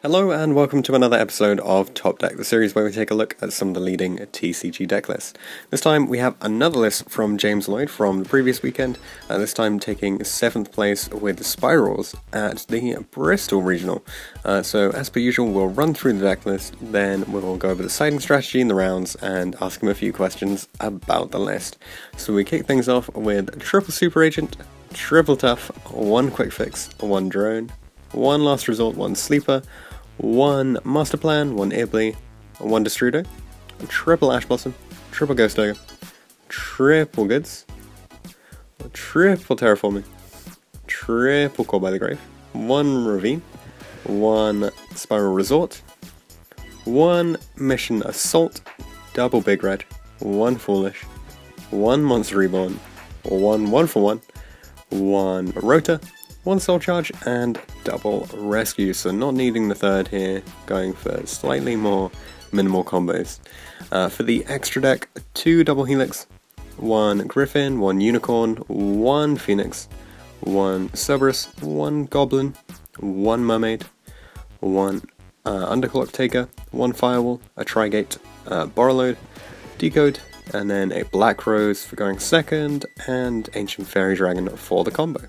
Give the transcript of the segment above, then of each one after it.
Hello and welcome to another episode of Top Deck, the series where we take a look at some of the leading TCG deck lists. This time we have another list from James Lloyd from the previous weekend, this time taking 7th place with SPYRALs at the Bristol Regional. So as per usual, we'll run through the deck list, then we'll go over the siding strategy in the rounds and ask him a few questions about the list. So we kick things off with Triple Super Agent, Triple Tough, 1 Quick Fix, 1 Drone, 1 Last Resort, 1 Sleeper, 1 Master Plan, 1 Ibly, 1 Destrudo, Triple Ash Blossom, Triple Ghost Ogre, Triple Goods, Triple Terraforming, Triple Call by the Grave, 1 Ravine, 1 Spiral Resort, 1 Mission Assault, Double Big Red, 1 Foolish, 1 Monster Reborn, 1 1-for-1, 1 Rota, 1 Soul Charge, and double Rescue, so not needing the third here, going for slightly more minimal combos. For the extra deck, 2 Double Helix, 1 Griffin, 1 Unicorn, 1 Phoenix, 1 Cerberus, 1 Goblin, 1 Mermaid, 1 Underclock Taker, 1 Firewall, a Trigate, Borrowload, Decode, and then a Black Rose for going second, and Ancient Fairy Dragon for the combo.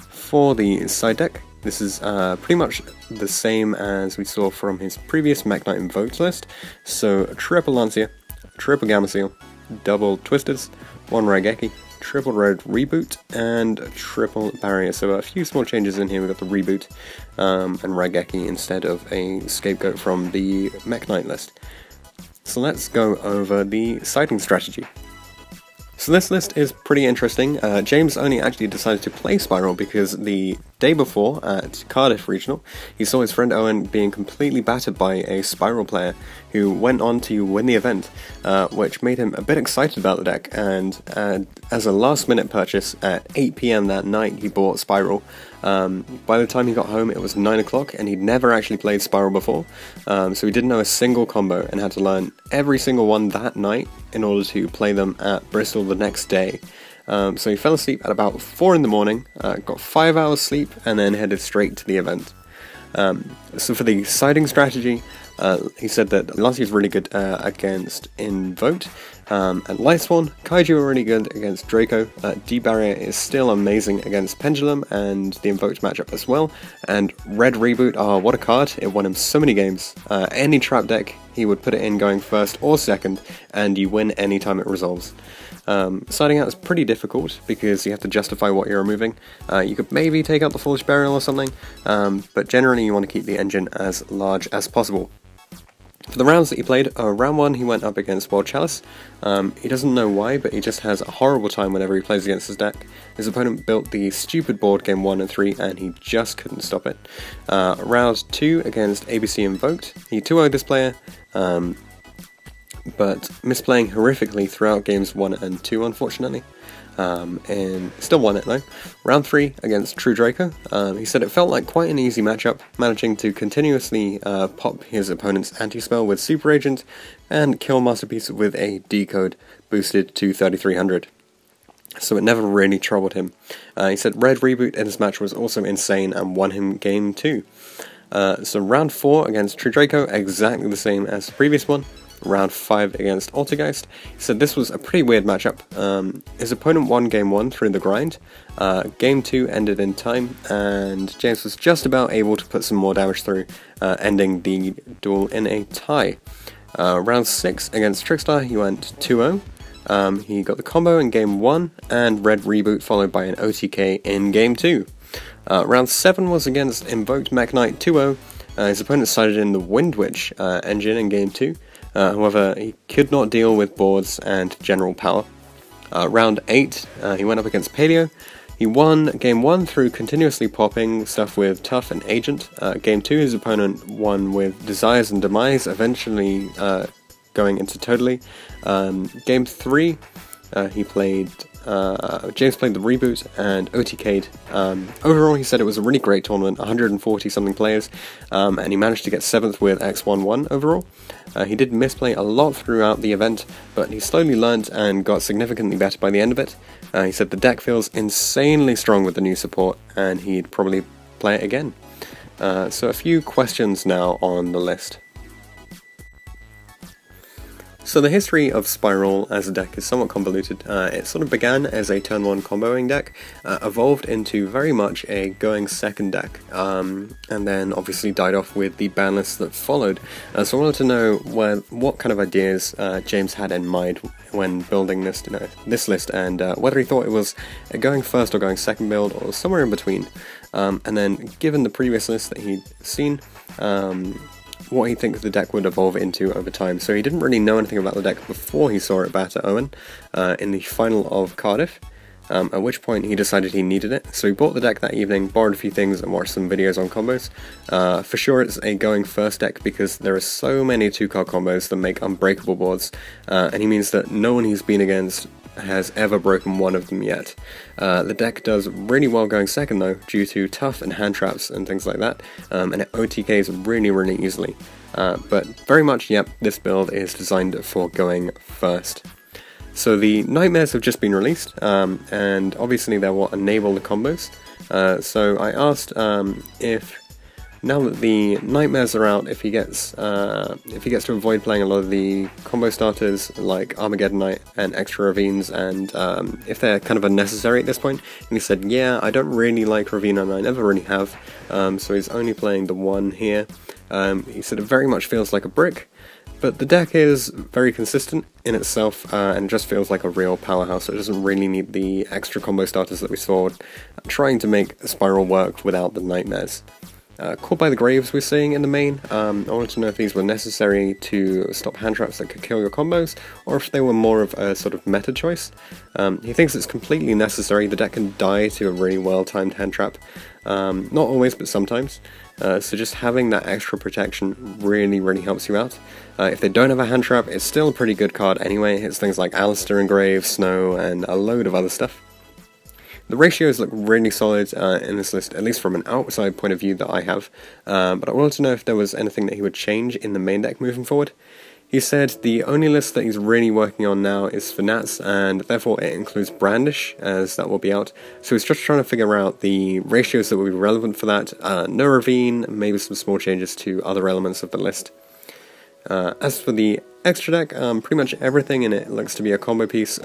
For the side deck, this is pretty much the same as we saw from his previous Mech Knight Invoked list. So Triple Lancia, Triple Gamma double Twisters, 1 Raigeki, Triple Road Reboot, and Triple Barrier. So a few small changes in here. We've got the Reboot and Raigeki instead of a Scapegoat from the Mech Knight list. So let's go over the siding strategy. So this list is pretty interesting. James only actually decided to play SPYRAL because the day before at Cardiff Regional, he saw his friend Owen being completely battered by a SPYRAL player who went on to win the event, which made him a bit excited about the deck, and as a last minute purchase at 8 PM that night he bought SPYRAL. By the time he got home it was 9 o'clock and he'd never actually played SPYRAL before, so he didn't know a single combo and had to learn every single one that night in order to play them at Bristol the next day. So he fell asleep at about 4 in the morning, got 5 hours sleep, and then headed straight to the event. So for the siding strategy, he said that Lancia is really good against Invoked, and Lightsworn, Kaiju are really good against Draco, D-Barrier is still amazing against Pendulum and the Invoked matchup as well, and Red Reboot, what a card, it won him so many games. Any trap deck, he would put it in going first or second, and you win anytime it resolves. Siding out is pretty difficult because you have to justify what you're removing. You could maybe take out the Foolish Burial or something, but generally you want to keep the engine as large as possible. For the rounds that he played, round 1 he went up against World Chalice. He doesn't know why, but he just has a horrible time whenever he plays against his deck. His opponent built the stupid board game 1 and 3 and he just couldn't stop it. Round 2 against ABC Invoked, he 2-0'd this player, but misplaying horrifically throughout games 1 and 2 unfortunately, and still won it though. Round 3 against True Draco, he said it felt like quite an easy matchup, managing to continuously pop his opponent's anti-spell with Super Agent and kill Masterpiece with a Decode boosted to 3300. So it never really troubled him. He said Red Reboot in this match was also insane and won him game 2. So round 4 against True Draco, exactly the same as the previous one. Round 5 against Altergeist. He said this was a pretty weird matchup. His opponent won game 1 through the grind, game 2 ended in time, and James was just about able to put some more damage through, ending the duel in a tie. Round 6 against Trickstar, he went 2-0. He got the combo in game 1, and Red Reboot followed by an OTK in game 2. Round 7 was against Invoked Mech Knight 2-0. His opponent sided in the Wind Witch engine in game 2. However, he could not deal with boards and general power. Round 8, he went up against Paleo. He won game 1 through continuously popping stuff with Tough and Agent. Game 2, his opponent won with Desires and Demise, eventually going into Totally. Game 3, he played James played the Reboot and OTK'd. Overall, he said it was a really great tournament, 140 something players, and he managed to get 7th with X11 overall. He did misplay a lot throughout the event, but he slowly learnt and got significantly better by the end of it. He said the deck feels insanely strong with the new support, and he'd probably play it again. So a few questions now on the list. So the history of SPYRAL as a deck is somewhat convoluted. It sort of began as a turn 1 comboing deck, evolved into very much a going second deck, and then obviously died off with the ban list that followed. So I wanted to know what kind of ideas James had in mind when building this list, and whether he thought it was a going first or going second build, or somewhere in between. And then given the previous list that he'd seen, what he thinks the deck would evolve into over time. So he didn't really know anything about the deck before he saw it bat at Owen in the final of Cardiff, at which point he decided he needed it. So he bought the deck that evening, borrowed a few things and watched some videos on combos. For sure it's a going first deck because there are so many 2-card combos that make unbreakable boards, and he means that no one he's been against has ever broken one of them yet. The deck does really well going second though, due to tough and hand traps and things like that, and it OTKs really easily. But very much, yep, this build is designed for going first. So the Nightmares have just been released, and obviously they will enable the combos. So I asked if, now that the Nightmares are out, if he gets to avoid playing a lot of the combo starters like Armageddon Knight and Extra Ravines, and if they're kind of unnecessary at this point. And he said, yeah, I don't really like Ravine and I never really have, so he's only playing the one here. He said it very much feels like a brick, but the deck is very consistent in itself, and it just feels like a real powerhouse. It doesn't really need the extra combo starters that we saw trying to make SPYRAL work without the Nightmares. Caught by the Graves we're seeing in the main. I wanted to know if these were necessary to stop hand traps that could kill your combos, or if they were more of a sort of meta choice. He thinks it's completely necessary. The deck can die to a really well-timed hand trap. Not always, but sometimes. So just having that extra protection really helps you out. If they don't have a hand trap, it's still a pretty good card anyway. It hits things like Alistair and Grave, Snow, and a load of other stuff. The ratios look really solid in this list, at least from an outside point of view that I have, but I wanted to know if there was anything that he would change in the main deck moving forward. He said the only list that he's really working on now is for Nats, and therefore it includes Brandish, as that will be out. So he's just trying to figure out the ratios that will be relevant for that. No Ravine, maybe some small changes to other elements of the list. As for the extra deck, pretty much everything in it looks to be a combo piece.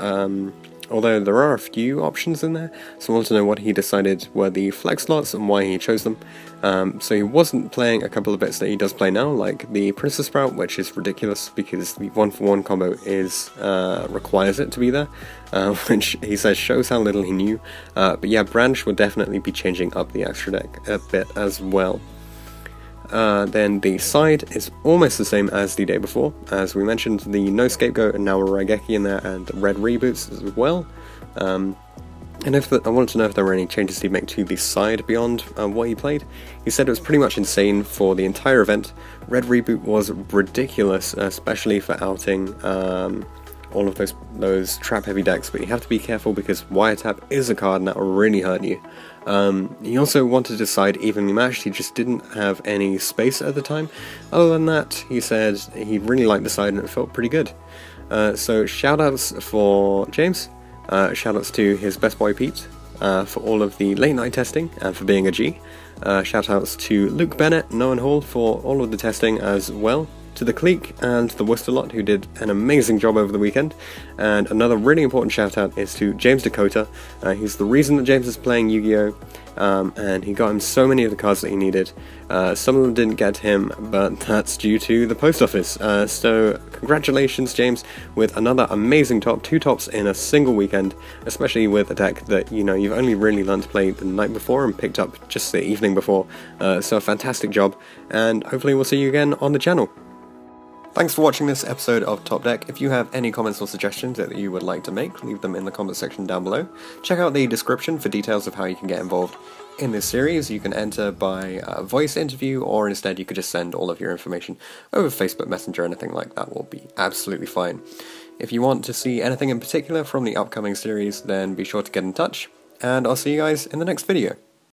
Although there are a few options in there, so I want to know what he decided were the flex slots and why he chose them. So he wasn't playing a couple of bits that he does play now, like the Princess Sprout, which is ridiculous because the 1-for-1 combo requires it to be there, which he says shows how little he knew. But yeah, Branch would definitely be changing up the extra deck a bit as well. Then the side is almost the same as the day before. As we mentioned, the No Scapegoat and now a Raigeki in there, and red reboots as well. And I wanted to know if there were any changes he'd make to the side beyond what he played. He said it was pretty much insane for the entire event. Red reboot was ridiculous, especially for outing all of those trap-heavy decks, but you have to be careful because Wiretap is a card and that will really hurt you. He also wanted to decide evenly matched. He just didn't have any space at the time. Other than that, he said he really liked the side and it felt pretty good. So shoutouts for James, shoutouts to his best boy Pete for all of the late night testing and for being a G. Shoutouts to Luke Bennett, Noah Hall for all of the testing as well. To the Clique and the Worcester lot, who did an amazing job over the weekend. And another really important shout out is to James Dakota. He's the reason that James is playing Yu-Gi-Oh! And he got him so many of the cards that he needed. Some of them didn't get to him, but that's due to the post office. So congratulations, James, with another amazing top, 2 tops in a single weekend, especially with a deck that you've only really learned to play the night before and picked up just the evening before. So a fantastic job, and hopefully we'll see you again on the channel. Thanks for watching this episode of Top Deck. If you have any comments or suggestions that you would like to make, leave them in the comment section down below. Check out the description for details of how you can get involved in this series. You can enter by voice interview, or instead you could just send all of your information over Facebook Messenger. Anything like that will be absolutely fine. If you want to see anything in particular from the upcoming series, then be sure to get in touch, and I'll see you guys in the next video.